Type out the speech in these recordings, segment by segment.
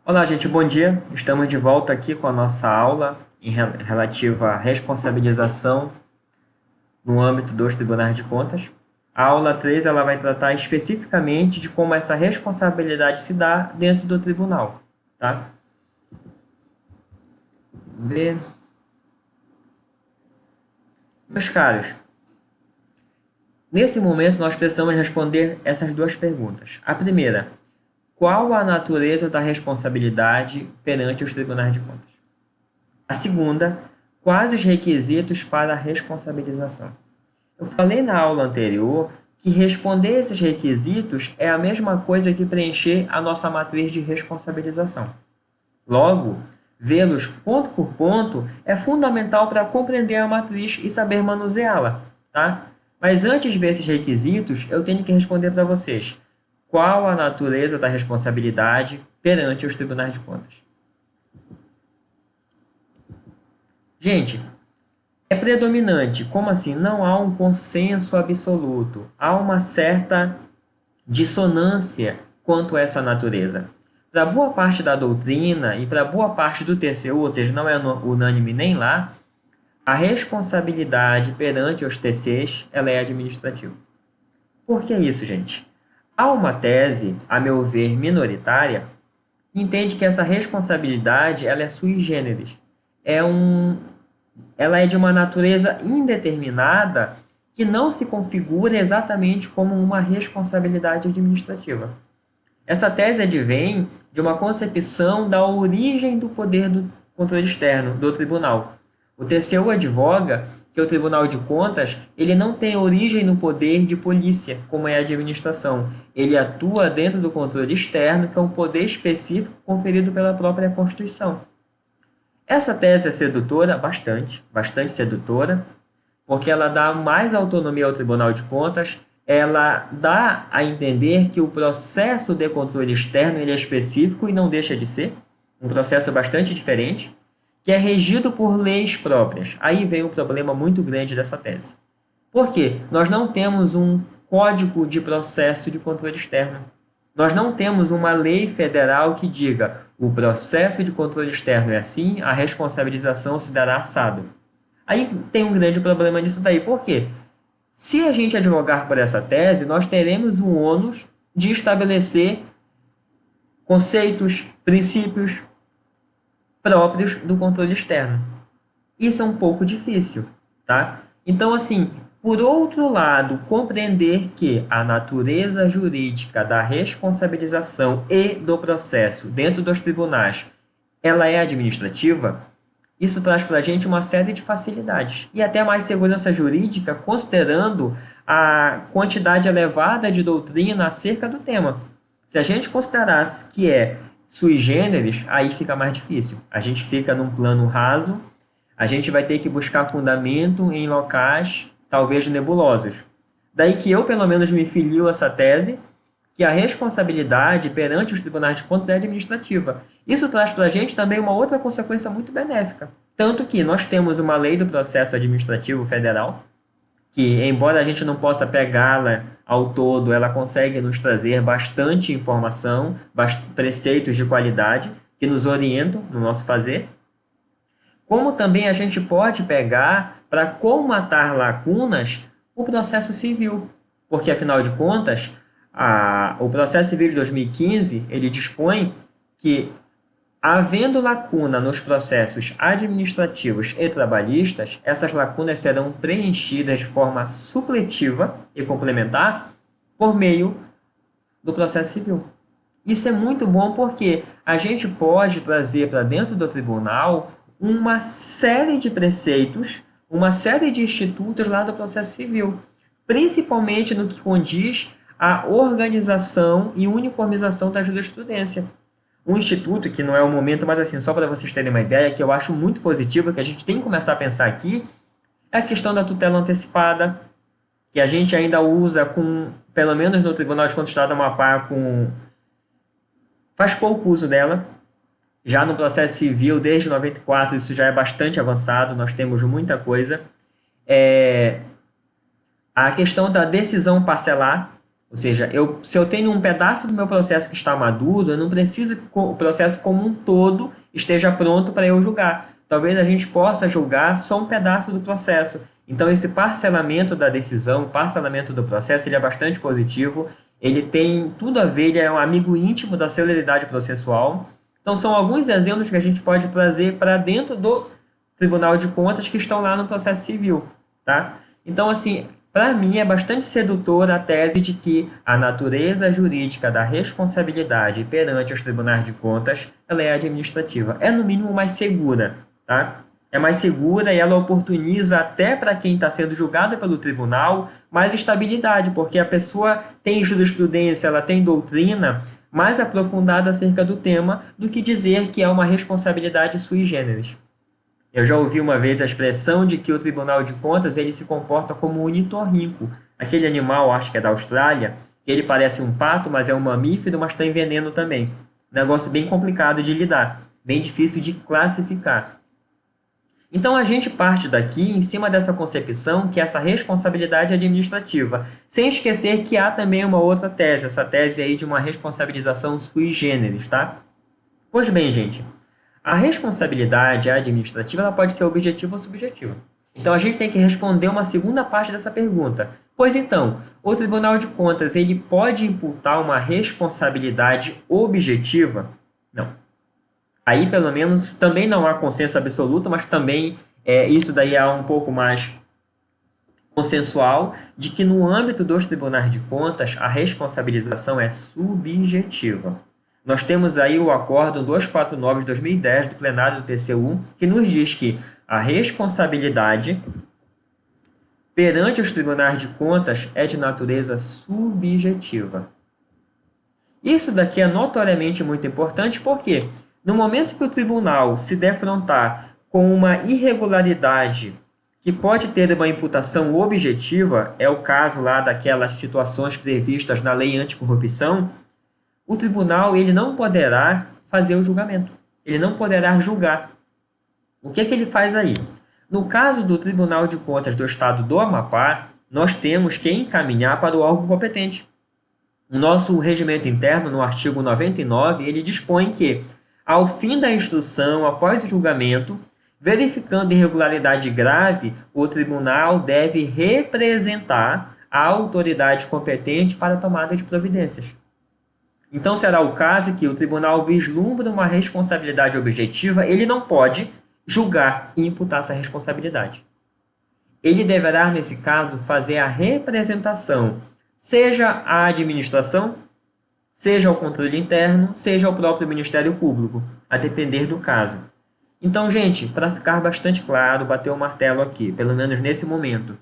Olá, gente, bom dia. Estamos de volta aqui com a nossa aula relativa à responsabilização no âmbito dos tribunais de contas. A aula 3 ela vai tratar especificamente de como essa responsabilidade se dá dentro do tribunal, tá? Vamos ver. Meus caros, nesse momento nós precisamos responder essas duas perguntas. A primeira, qual a natureza da responsabilidade perante os tribunais de contas? A segunda, quais os requisitos para a responsabilização? Eu falei na aula anterior que responder esses requisitos é a mesma coisa que preencher a nossa matriz de responsabilização. Logo, vê-los ponto por ponto é fundamental para compreender a matriz e saber manuseá-la, tá? Mas antes de ver esses requisitos, eu tenho que responder para vocês qual a natureza da responsabilidade perante os tribunais de contas. Gente, é predominante. Como assim? Não há um consenso absoluto. Há uma certa dissonância quanto a essa natureza. Para boa parte da doutrina e para boa parte do TCU, ou seja, não é unânime nem lá, a responsabilidade perante os TCs ela é administrativa. Por que isso, gente? Há uma tese, a meu ver, minoritária, que entende que essa responsabilidade ela é sui generis. Ela é de uma natureza indeterminada que não se configura exatamente como uma responsabilidade administrativa. Essa tese advém de uma concepção da origem do poder do controle externo do tribunal. O TCU advoga que o Tribunal de Contas ele não tem origem no poder de polícia, como é a administração. Ele atua dentro do controle externo, que é um poder específico conferido pela própria Constituição. Essa tese é sedutora, bastante sedutora, porque ela dá mais autonomia ao Tribunal de Contas, ela dá a entender que o processo de controle externo ele é específico e não deixa de ser, um processo bastante diferente, que é regido por leis próprias. Aí vem um problema muito grande dessa tese. Por quê? Nós não temos um código de processo de controle externo. Nós não temos uma lei federal que diga o processo de controle externo é assim, a responsabilização se dará assado. Aí tem um grande problema nisso daí. Por quê? Se a gente advogar por essa tese, nós teremos o ônus de estabelecer conceitos, princípios próprios do controle externo. Isso é um pouco difícil, tá? Então, assim, por outro lado, compreender que a natureza jurídica da responsabilização e do processo dentro dos tribunais, ela é administrativa, isso traz para a gente uma série de facilidades e até mais segurança jurídica, considerando a quantidade elevada de doutrina acerca do tema. Se a gente considerasse que é sui generis, aí fica mais difícil. A gente fica num plano raso, a gente vai ter que buscar fundamento em locais talvez nebulosos. Daí que eu, pelo menos, me filio a essa tese, que a responsabilidade perante os tribunais de contas é administrativa. Isso traz para a gente também uma outra consequência muito benéfica. Tanto que nós temos uma lei do processo administrativo federal, que, embora a gente não possa pegá-la ao todo, ela consegue nos trazer bastante informação, preceitos de qualidade que nos orientam no nosso fazer. Como também a gente pode pegar, para colmatar lacunas, o processo civil. Porque, afinal de contas, o processo civil de 2015, ele dispõe que, havendo lacuna nos processos administrativos e trabalhistas, essas lacunas serão preenchidas de forma supletiva e complementar por meio do processo civil. Isso é muito bom porque a gente pode trazer para dentro do tribunal uma série de preceitos, uma série de institutos lá do processo civil, principalmente no que condiz à organização e uniformização da jurisprudência. Um instituto, que não é o momento, mas assim, só para vocês terem uma ideia, que eu acho muito positivo, que a gente tem que começar a pensar aqui, é a questão da tutela antecipada, que a gente ainda usa pelo menos no Tribunal de Contas do Estado do Amapá, faz pouco uso dela. Já no processo civil, desde 94, isso já é bastante avançado, nós temos muita coisa. A questão da decisão parcelar, Ou seja, se eu tenho um pedaço do meu processo que está maduro, eu não preciso que o processo como um todo esteja pronto para eu julgar. Talvez a gente possa julgar só um pedaço do processo. Então, esse parcelamento da decisão, parcelamento do processo, ele é bastante positivo. Ele tem tudo a ver, ele é um amigo íntimo da celeridade processual. Então, são alguns exemplos que a gente pode trazer para dentro do Tribunal de Contas que estão lá no processo civil, tá? Então, assim, para mim é bastante sedutora a tese de que a natureza jurídica da responsabilidade perante os tribunais de contas, ela é administrativa. É, no mínimo, mais segura, tá? É mais segura e ela oportuniza até para quem está sendo julgado pelo tribunal mais estabilidade, porque a pessoa tem jurisprudência, ela tem doutrina mais aprofundada acerca do tema do que dizer que é uma responsabilidade sui generis. Eu já ouvi uma vez a expressão de que o Tribunal de Contas ele se comporta como um ornitorrinco, aquele animal, acho que é da Austrália, que ele parece um pato, mas é um mamífero, mas tem veneno também. Negócio bem complicado de lidar, bem difícil de classificar. Então a gente parte daqui em cima dessa concepção que essa responsabilidade administrativa, sem esquecer que há também uma outra tese, essa tese aí de uma responsabilização sui generis, tá? Pois bem, gente, a responsabilidade administrativa ela pode ser objetiva ou subjetiva. Então a gente tem que responder uma segunda parte dessa pergunta. Pois então, o Tribunal de Contas ele pode imputar uma responsabilidade objetiva? Não. Aí, pelo menos, também não há consenso absoluto, mas também isso daí é um pouco mais consensual de que no âmbito dos tribunais de contas a responsabilização é subjetiva. Nós temos aí o Acórdão 249 de 2010 do plenário do TCU, que nos diz que a responsabilidade perante os tribunais de contas é de natureza subjetiva. Isso daqui é notoriamente muito importante porque no momento que o tribunal se defrontar com uma irregularidade que pode ter uma imputação objetiva, é o caso lá daquelas situações previstas na lei anticorrupção, o tribunal ele não poderá fazer o julgamento. Ele não poderá julgar. O que ele faz aí? No caso do Tribunal de Contas do Estado do Amapá, nós temos que encaminhar para o órgão competente. O nosso regimento interno, no artigo 99, ele dispõe que, ao fim da instrução, após o julgamento, verificando irregularidade grave, o tribunal deve representar a autoridade competente para a tomada de providências. Então, será o caso que o tribunal vislumbra uma responsabilidade objetiva, ele não pode julgar e imputar essa responsabilidade. Ele deverá, nesse caso, fazer a representação, seja a administração, seja o controle interno, seja o próprio Ministério Público, a depender do caso. Então, gente, para ficar bastante claro, bater o martelo aqui, pelo menos nesse momento,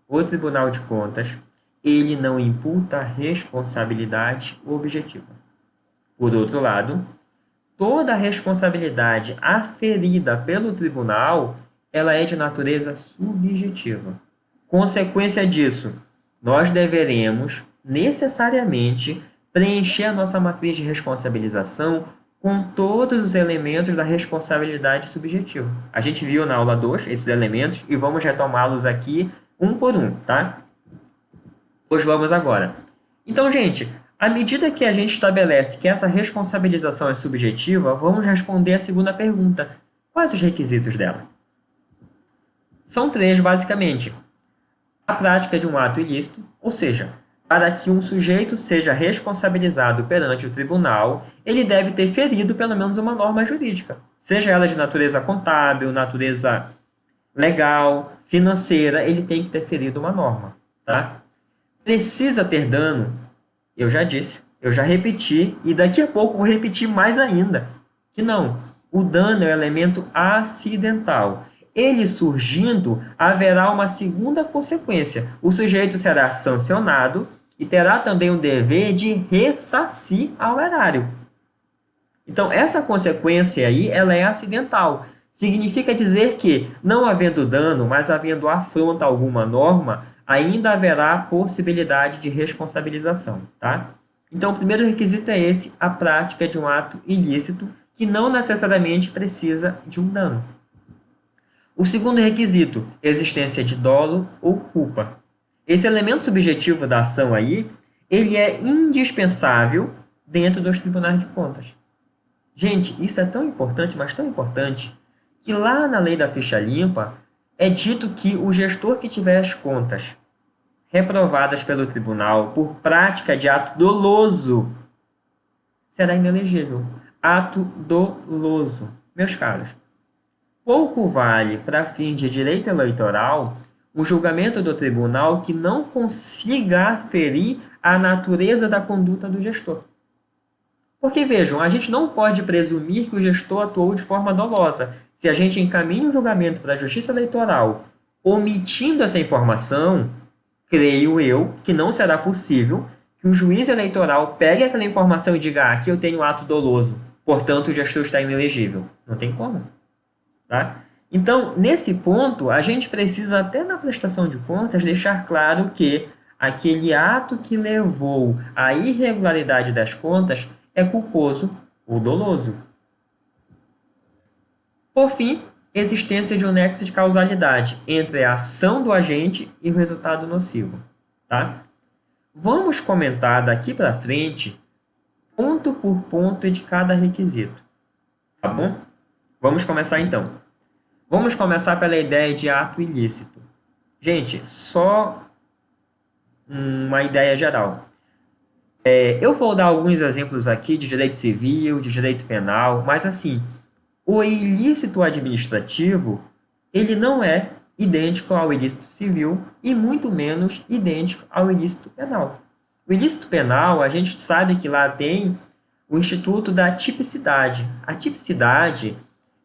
o Tribunal de Contas, ele não imputa responsabilidade objetiva. Por outro lado, toda a responsabilidade aferida pelo tribunal, ela é de natureza subjetiva. Consequência disso, nós deveremos necessariamente preencher a nossa matriz de responsabilização com todos os elementos da responsabilidade subjetiva. A gente viu na aula 2 esses elementos e vamos retomá-los aqui um por um, tá? Pois vamos agora. Então, gente, à medida que a gente estabelece que essa responsabilização é subjetiva, vamos responder a segunda pergunta. Quais os requisitos dela? São 3, basicamente. A prática de um ato ilícito, ou seja, para que um sujeito seja responsabilizado perante o tribunal, ele deve ter ferido pelo menos uma norma jurídica, seja ela de natureza contábil, natureza legal, financeira, ele tem que ter ferido uma norma, tá? Precisa ter dano, eu já disse, eu já repeti, e daqui a pouco vou repetir mais ainda, que não, o dano é um elemento acidental. Ele surgindo, haverá uma segunda consequência. O sujeito será sancionado e terá também o dever de ressarcir ao erário. Então, essa consequência aí, ela é acidental. Significa dizer que, não havendo dano, mas havendo afronta a alguma norma, ainda haverá possibilidade de responsabilização, tá? Então, o primeiro requisito é esse, a prática de um ato ilícito, que não necessariamente precisa de um dano. O segundo requisito, existência de dolo ou culpa. Esse elemento subjetivo da ação aí, ele é indispensável dentro dos tribunais de contas. Gente, isso é tão importante, mas tão importante, que lá na lei da ficha limpa é dito que o gestor que tiver as contas reprovadas pelo tribunal por prática de ato doloso será inelegível. Ato doloso. Meus caros, pouco vale para fins de direito eleitoral um julgamento do tribunal que não consiga aferir a natureza da conduta do gestor. Porque, vejam, a gente não pode presumir que o gestor atuou de forma dolosa. Se a gente encaminha um julgamento para a Justiça Eleitoral omitindo essa informação, creio eu que não será possível que o juiz eleitoral pegue aquela informação e diga: aqui eu tenho ato doloso, portanto o gestor está inelegível. Não tem como. Tá? Então, nesse ponto, a gente precisa, até na prestação de contas, deixar claro que aquele ato que levou à irregularidade das contas é culposo ou doloso. Por fim, existência de um nexo de causalidade entre a ação do agente e o resultado nocivo. Tá? Vamos comentar daqui para frente, ponto por ponto de cada requisito. Tá bom? Vamos começar então. Vamos começar pela ideia de ato ilícito. Gente, só uma ideia geral. Eu vou dar alguns exemplos aqui de direito civil, de direito penal, mas assim, o ilícito administrativo, ele não é idêntico ao ilícito civil e muito menos idêntico ao ilícito penal. O ilícito penal, a gente sabe que lá tem o Instituto da Tipicidade. A tipicidade,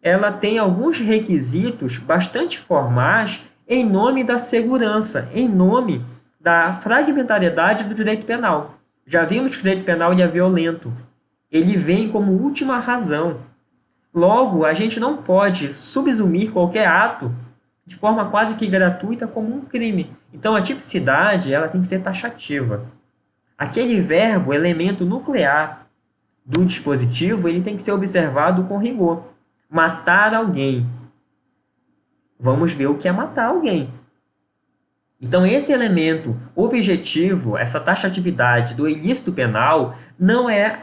ela tem alguns requisitos bastante formais em nome da segurança, em nome da fragmentariedade do direito penal. Já vimos que o direito penal ele é violento. Ele vem como última razão. Logo, a gente não pode subsumir qualquer ato de forma quase que gratuita como um crime. Então, a tipicidade ela tem que ser taxativa. Aquele verbo, elemento nuclear do dispositivo, ele tem que ser observado com rigor. Matar alguém. Vamos ver o que é matar alguém. Então, esse elemento objetivo, essa taxatividade do ilícito penal, não é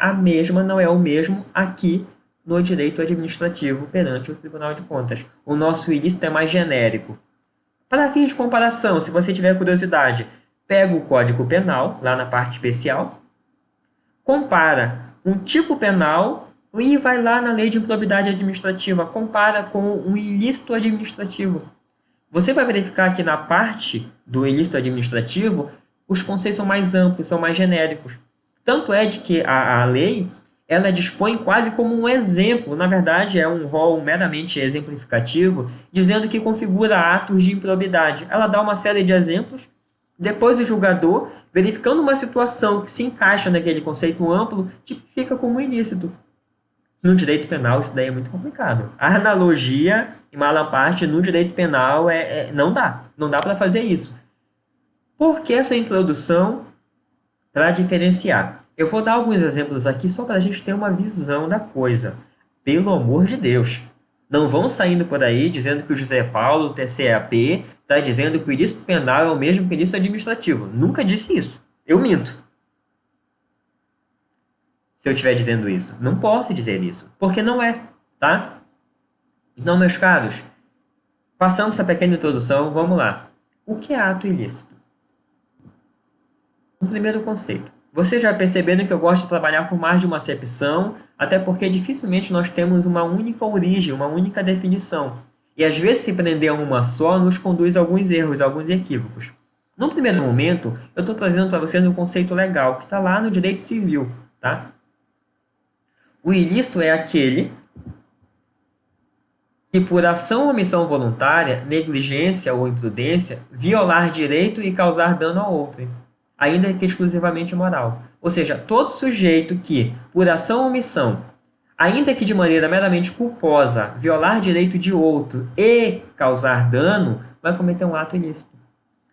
o mesmo aqui no direito administrativo perante o Tribunal de Contas. O nosso ilícito é mais genérico. Para fins de comparação, se você tiver curiosidade, pega o Código Penal, lá na parte especial, compara um tipo penal e vai lá na Lei de Improbidade Administrativa, compara com um ilícito administrativo. Você vai verificar que na parte do ilícito administrativo, os conceitos são mais amplos, são mais genéricos. Tanto é de que a lei ela dispõe quase como um exemplo, na verdade é um rol meramente exemplificativo, dizendo que configura atos de improbidade. Ela dá uma série de exemplos, depois o julgador, verificando uma situação que se encaixa naquele conceito amplo, tipifica como ilícito. No direito penal isso daí é muito complicado. A analogia, em maior parte, no direito penal não dá. Não dá para fazer isso. Por que essa introdução? Para diferenciar. Eu vou dar alguns exemplos aqui só para a gente ter uma visão da coisa. Pelo amor de Deus. Não vão saindo por aí dizendo que o José Paulo, o TCAP, está dizendo que o ilícito penal é o mesmo que o ilícito administrativo. Nunca disse isso. Eu minto. Se eu estiver dizendo isso. Não posso dizer isso, porque não é, tá? Então, meus caros, passando essa pequena introdução, vamos lá. O que é ato ilícito? Um primeiro conceito. Vocês já perceberam que eu gosto de trabalhar com mais de uma acepção, até porque dificilmente nós temos uma única origem, uma única definição. E às vezes se prender a uma só nos conduz a alguns erros, a alguns equívocos. No primeiro momento, eu estou trazendo para vocês um conceito legal, que está lá no direito civil, tá? O ilícito é aquele que, por ação ou omissão voluntária, negligência ou imprudência, violar direito e causar dano ao outro, ainda que exclusivamente moral. Ou seja, todo sujeito que, por ação ou omissão, ainda que de maneira meramente culposa, violar direito de outro e causar dano, vai cometer um ato ilícito.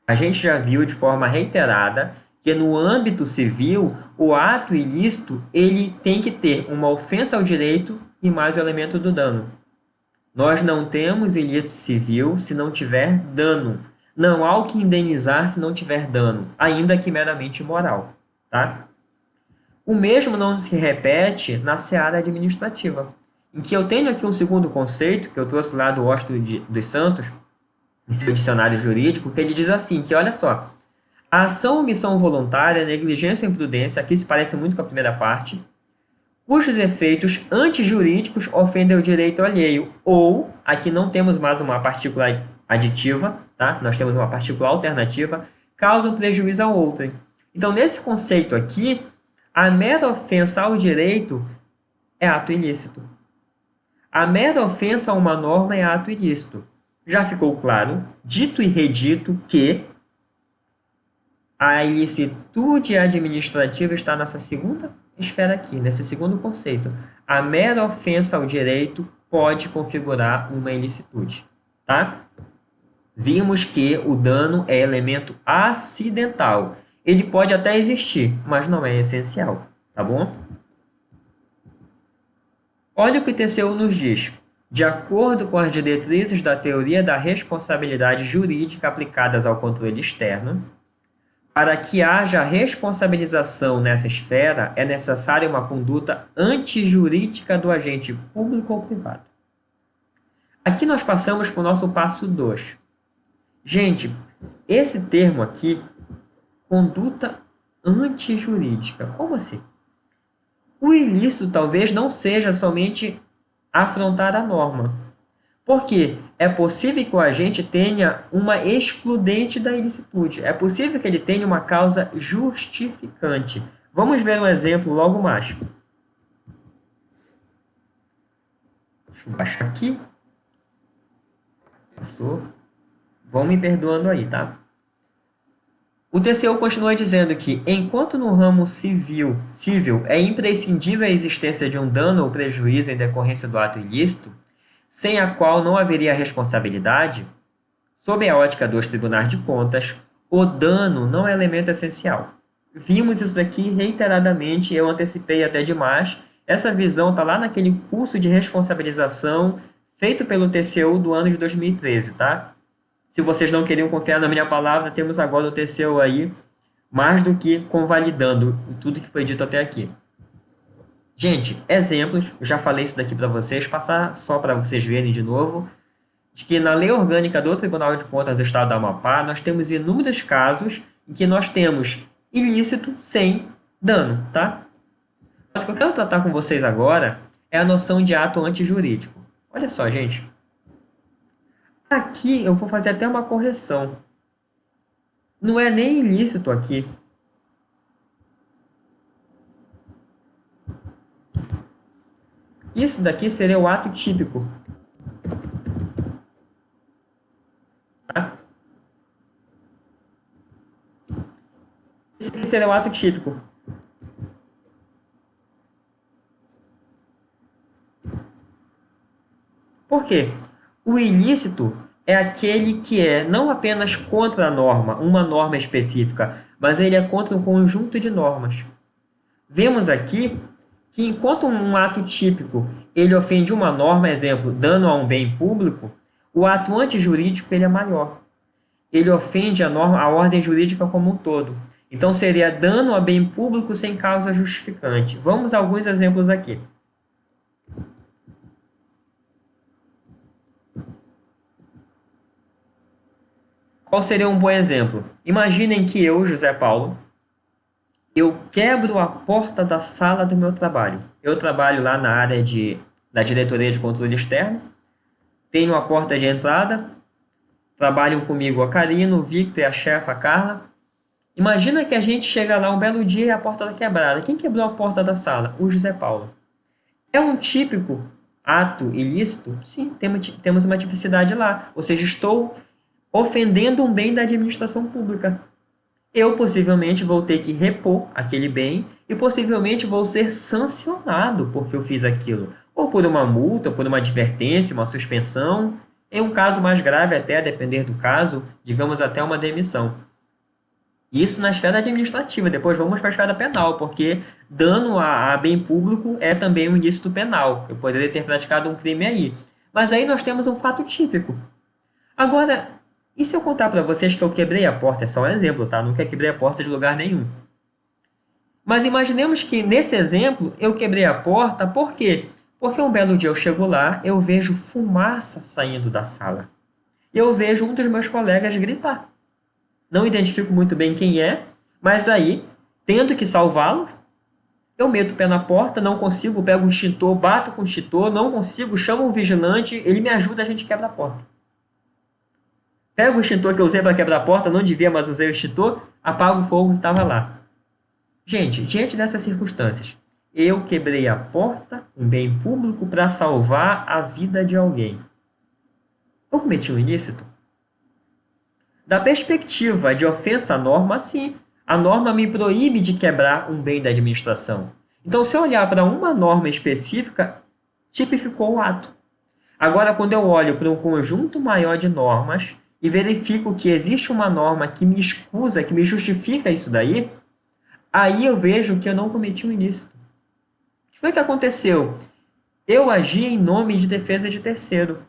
A gente já viu de forma reiterada que no âmbito civil, o ato ilícito ele tem que ter uma ofensa ao direito e mais o elemento do dano. Nós não temos ilícito civil se não tiver dano. Não há o que indenizar se não tiver dano, ainda que meramente moral. tá? O mesmo não se repete na seara administrativa, em que eu tenho aqui um segundo conceito, que eu trouxe lá do Washington dos Santos, em seu dicionário jurídico, que ele diz assim, que olha só, a ação ou omissão voluntária, negligência ou imprudência, aqui se parece muito com a primeira parte, cujos efeitos antijurídicos ofendem o direito alheio, ou, aqui não temos mais uma partícula aditiva, tá? Nós temos uma partícula alternativa, causam prejuízo ao outrem. Então, nesse conceito aqui, a mera ofensa ao direito é ato ilícito. A mera ofensa a uma norma é ato ilícito. Já ficou claro, dito e redito, que a ilicitude administrativa está nessa segunda esfera aqui, nesse segundo conceito. A mera ofensa ao direito pode configurar uma ilicitude, tá? Vimos que o dano é elemento acidental. Ele pode até existir, mas não é essencial, tá bom? Olha o que TCU nos diz. De acordo com as diretrizes da teoria da responsabilidade jurídica aplicadas ao controle externo, para que haja responsabilização nessa esfera, é necessária uma conduta antijurídica do agente público ou privado. Aqui nós passamos para o nosso passo 2. Gente, esse termo aqui, conduta antijurídica, como assim? O ilícito talvez não seja somente afrontar a norma. Porque é possível que o agente tenha uma excludente da ilicitude. É possível que ele tenha uma causa justificante. Vamos ver um exemplo logo mais. Deixa eu baixar aqui. Passou. Vão me perdoando aí, tá? O TCU continua dizendo que, enquanto no ramo civil é imprescindível a existência de um dano ou prejuízo em decorrência do ato ilícito, sem a qual não haveria responsabilidade, sob a ótica dos tribunais de contas, o dano não é elemento essencial. Vimos isso daqui reiteradamente, eu antecipei até demais. Essa visão está lá naquele curso de responsabilização feito pelo TCU do ano de 2013, tá? Se vocês não queriam confiar na minha palavra, temos agora o TCU aí, mais do que convalidando tudo que foi dito até aqui. Gente, exemplos, eu já falei isso daqui para vocês, passar só para vocês verem de novo, de que na Lei Orgânica do Tribunal de Contas do Estado do Amapá, nós temos inúmeros casos em que nós temos ilícito sem dano, tá? Mas o que eu quero tratar com vocês agora é a noção de ato antijurídico. Olha só, gente. Aqui eu vou fazer até uma correção. Não é nem ilícito aqui. Isso daqui seria o ato típico. Tá? Esse aqui seria o ato típico. Por quê? O ilícito é aquele que é não apenas contra a norma, uma norma específica, mas ele é contra um conjunto de normas. Vemos aqui que enquanto um ato típico ele ofende uma norma, exemplo, dano a um bem público, o ato antijurídico ele é maior. Ele ofende a norma, a ordem jurídica como um todo. Então seria dano a bem público sem causa justificante. Vamos a alguns exemplos aqui. Qual seria um bom exemplo? Imaginem que eu, José Paulo, eu quebro a porta da sala do meu trabalho. Eu trabalho lá na área da diretoria de controle externo, tenho a porta de entrada, trabalham comigo a Karina, o Victor e a chefa, a Carla. Imagina que a gente chega lá um belo dia e a porta está quebrada. Quem quebrou a porta da sala? O José Paulo. É um típico ato ilícito? Sim, temos uma tipicidade lá. Ou seja, estou ofendendo um bem da administração pública. Eu possivelmente vou ter que repor aquele bem e possivelmente vou ser sancionado porque eu fiz aquilo. Ou por uma multa, ou por uma advertência, uma suspensão. Em um caso mais grave, até a depender do caso, digamos até uma demissão. Isso na esfera administrativa. Depois vamos para a esfera penal, porque dano a bem público é também um ilícito penal. Eu poderia ter praticado um crime aí. Mas aí nós temos um fato típico. Agora, e se eu contar para vocês que eu quebrei a porta? É só um exemplo, tá? Nunca quebrei a porta de lugar nenhum. Mas imaginemos que, nesse exemplo, eu quebrei a porta, por quê? Porque um belo dia eu chego lá, eu vejo fumaça saindo da sala. Eu vejo um dos meus colegas gritar. Não identifico muito bem quem é, mas aí, tendo que salvá-lo, eu meto o pé na porta, não consigo, pego o extintor, bato com o extintor, não consigo, chamo o vigilante, ele me ajuda, a gente quebra a porta. Pego o extintor que eu usei para quebrar a porta, não devia, mas usei o extintor, apago o fogo que estava lá. Gente, diante dessas circunstâncias, eu quebrei a porta, um bem público, para salvar a vida de alguém. Eu cometi um ilícito? Da perspectiva de ofensa à norma, sim. A norma me proíbe de quebrar um bem da administração. Então, se eu olhar para uma norma específica, tipificou o ato. Agora, quando eu olho para um conjunto maior de normas e verifico que existe uma norma que me excusa, que me justifica isso daí, aí eu vejo que eu não cometi um ilícito. O que foi que aconteceu? Eu agi em nome de defesa de terceiro.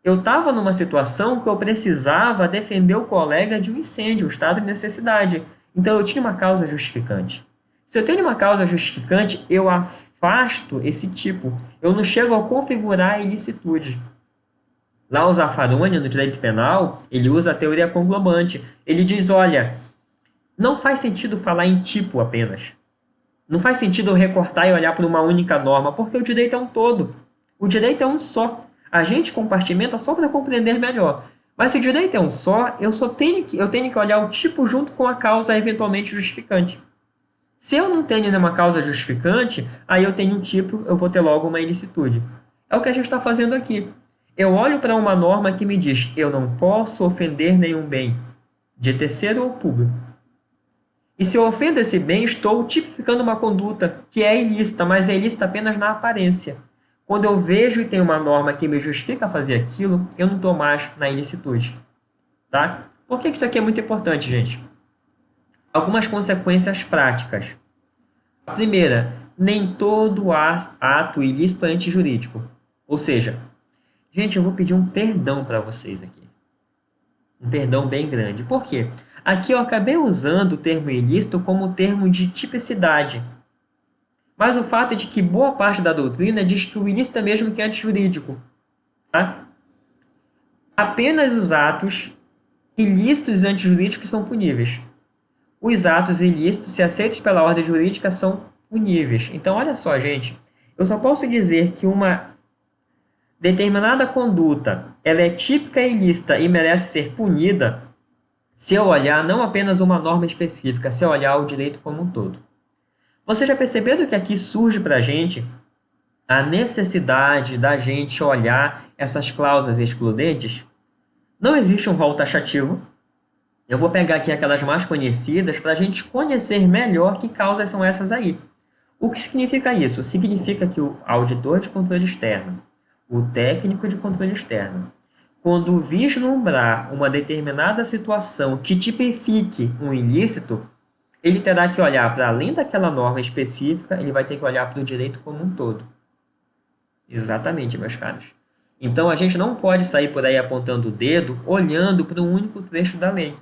Eu estava numa situação que eu precisava defender o colega de um incêndio, um estado de necessidade. Então eu tinha uma causa justificante. Se eu tenho uma causa justificante, eu afasto esse tipo. Eu não chego a configurar a ilicitude. Lá o Zaffaroni, no direito penal, ele usa a teoria conglobante. Ele diz, olha, não faz sentido falar em tipo apenas. Não faz sentido eu recortar e olhar para uma única norma, porque o direito é um todo. O direito é um só. A gente compartimenta só para compreender melhor. Mas se o direito é um só, eu tenho que olhar o tipo junto com a causa eventualmente justificante. Se eu não tenho nenhuma causa justificante, aí eu tenho um tipo, eu vou ter logo uma ilicitude. É o que a gente está fazendo aqui. Eu olho para uma norma que me diz, eu não posso ofender nenhum bem, de terceiro ou público. E se eu ofendo esse bem, estou tipificando uma conduta que é ilícita, mas é ilícita apenas na aparência. Quando eu vejo e tem uma norma que me justifica fazer aquilo, eu não estou mais na ilicitude. Tá? Por que isso aqui é muito importante, gente? Algumas consequências práticas. A primeira, nem todo ato ilícito é antijurídico. Ou seja, gente, eu vou pedir um perdão para vocês aqui. Um perdão bem grande. Por quê? Aqui eu acabei usando o termo ilícito como termo de tipicidade. Mas o fato é de que boa parte da doutrina diz que o ilícito é mesmo que antijurídico. Tá? Apenas os atos ilícitos e antijurídicos são puníveis. Os atos ilícitos, se aceitos pela ordem jurídica, são puníveis. Então, olha só, gente. Eu só posso dizer que uma determinada conduta ela é típica e ilícita e merece ser punida se eu olhar não apenas uma norma específica, se eu olhar o direito como um todo. Você já perceberam que aqui surge para a gente a necessidade da gente olhar essas cláusulas excludentes? Não existe um rol taxativo. Eu vou pegar aqui aquelas mais conhecidas para a gente conhecer melhor que causas são essas aí. O que significa isso? Significa que o auditor de controle externo, o técnico de controle externo, quando vislumbrar uma determinada situação que tipifique um ilícito, ele terá que olhar para além daquela norma específica, ele vai ter que olhar para o direito como um todo. Exatamente, meus caros. Então, a gente não pode sair por aí apontando o dedo, olhando para um único trecho da lei.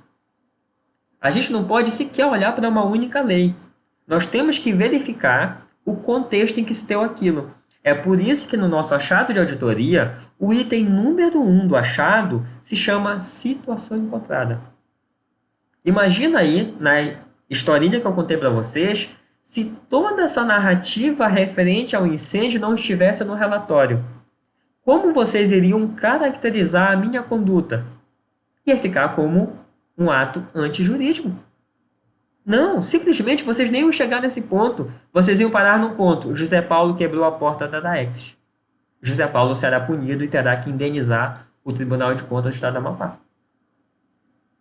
A gente não pode sequer olhar para uma única lei. Nós temos que verificar o contexto em que se deu aquilo. É por isso que no nosso achado de auditoria, o item número 1 do achado se chama situação encontrada. Imagina aí, na historinha que eu contei para vocês, se toda essa narrativa referente ao incêndio não estivesse no relatório. Como vocês iriam caracterizar a minha conduta? Ia ficar como um ato antijurídico. Não, simplesmente vocês nem iam chegar nesse ponto. Vocês iam parar num ponto. José Paulo quebrou a porta da Daex. José Paulo será punido e terá que indenizar o Tribunal de Contas do Estado do Amapá.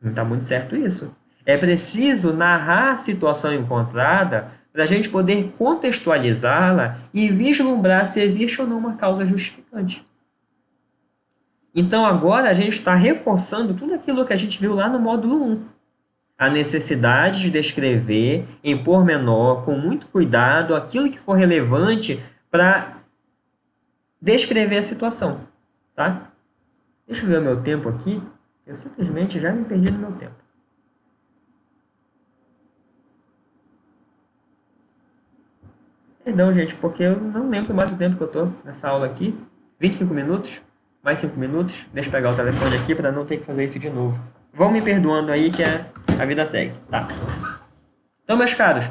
Não está muito certo isso. É preciso narrar a situação encontrada para a gente poder contextualizá-la e vislumbrar se existe ou não uma causa justificante. Então, agora a gente está reforçando tudo aquilo que a gente viu lá no módulo 1. A necessidade de descrever em pormenor, com muito cuidado, aquilo que for relevante para descrever a situação. Tá? Deixa eu ver o meu tempo aqui. Eu simplesmente já me perdi no meu tempo. Perdão, gente, porque eu não lembro mais o tempo que eu tô nessa aula aqui. 25 minutos, mais 5 minutos. Deixa eu pegar o telefone aqui para não ter que fazer isso de novo. Vão me perdoando aí que a vida segue, tá? Então, meus caros,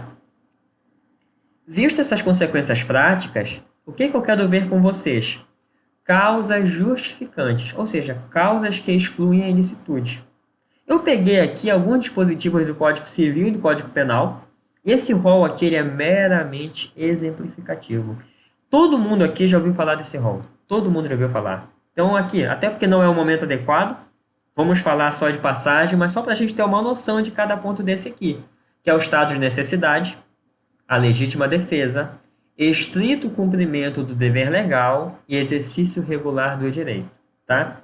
visto essas consequências práticas, o que eu quero ver com vocês? Causas justificantes, ou seja, causas que excluem a ilicitude. Eu peguei aqui alguns dispositivos do Código Civil e do Código Penal. Esse rol aqui ele é meramente exemplificativo. Todo mundo aqui já ouviu falar desse rol. Todo mundo já ouviu falar. Então aqui, até porque não é o momento adequado, vamos falar só de passagem, mas só para a gente ter uma noção de cada ponto desse aqui, que é o estado de necessidade, a legítima defesa, estrito cumprimento do dever legal e exercício regular do direito, tá?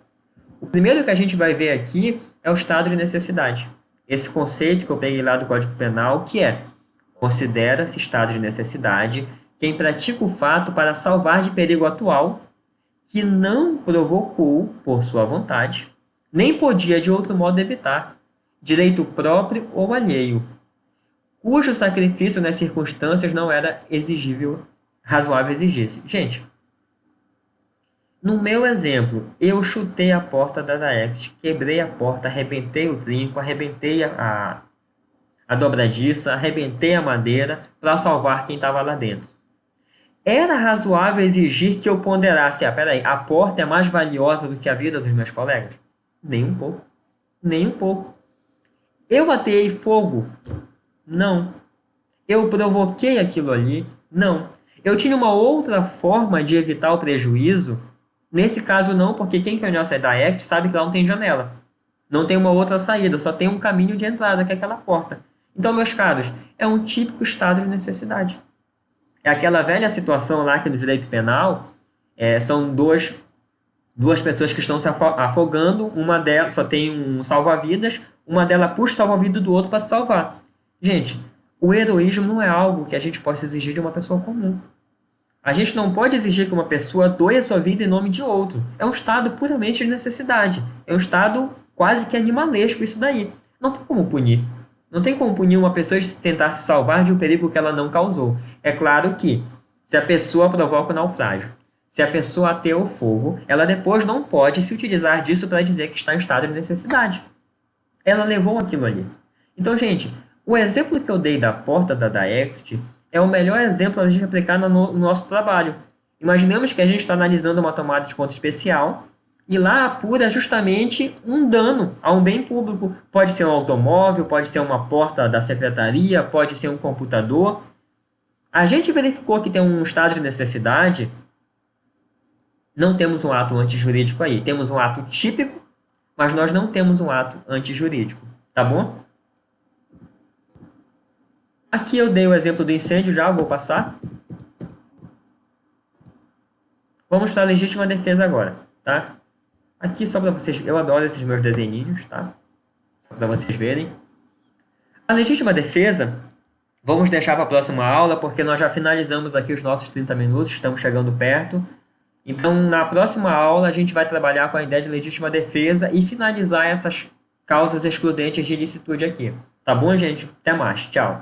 O primeiro que a gente vai ver aqui é o estado de necessidade. Esse conceito que eu peguei lá do Código Penal, que é: considera-se estado de necessidade quem pratica o fato para salvar de perigo atual que não provocou por sua vontade, nem podia de outro modo evitar, direito próprio ou alheio, cujo sacrifício nas circunstâncias não era exigível, razoável exigisse. Gente, no meu exemplo, eu chutei a porta da Daext, quebrei a porta, arrebentei o trinco, arrebentei a dobradiça, arrebentei a madeira para salvar quem estava lá dentro. Era razoável exigir que eu ponderasse, peraí, a porta é mais valiosa do que a vida dos meus colegas? Nem um pouco. Nem um pouco. Eu ateei fogo? Não. Eu provoquei aquilo ali? Não. Eu tinha uma outra forma de evitar o prejuízo? Nesse caso não, porque quem conhece a Daext sabe que lá não tem janela. Não tem uma outra saída, só tem um caminho de entrada, que é aquela porta. Então, meus caros, é um típico estado de necessidade. É aquela velha situação lá que no direito penal são duas pessoas que estão se afogando, uma delas só tem um salva-vidas, uma delas puxa o salva-vidas do outro para se salvar. Gente, o heroísmo não é algo que a gente possa exigir de uma pessoa comum. A gente não pode exigir que uma pessoa doe a sua vida em nome de outro. É um estado puramente de necessidade. É um estado quase que animalesco isso daí. Não tem como punir. Não tem como punir uma pessoa de tentar se salvar de um perigo que ela não causou. É claro que, se a pessoa provoca o naufrágio, se a pessoa ateia o fogo, ela depois não pode se utilizar disso para dizer que está em estado de necessidade. Ela levou aquilo ali. Então, gente, o exemplo que eu dei da porta da Daext é o melhor exemplo para a gente aplicar no nosso trabalho. Imaginemos que a gente está analisando uma tomada de conta especial e lá apura justamente um dano a um bem público. Pode ser um automóvel, pode ser uma porta da secretaria, pode ser um computador. A gente verificou que tem um estado de necessidade, não temos um ato antijurídico aí. Temos um ato típico, mas nós não temos um ato antijurídico. Tá bom? Aqui eu dei o exemplo do incêndio, já vou passar. Vamos para a legítima defesa agora, tá? Aqui só para vocês, eu adoro esses meus desenhinhos, tá? Só para vocês verem. A legítima defesa, vamos deixar para a próxima aula, porque nós já finalizamos aqui os nossos 30 minutos, estamos chegando perto. Então, na próxima aula, a gente vai trabalhar com a ideia de legítima defesa e finalizar essas causas excludentes de ilicitude aqui. Tá bom, gente? Até mais. Tchau.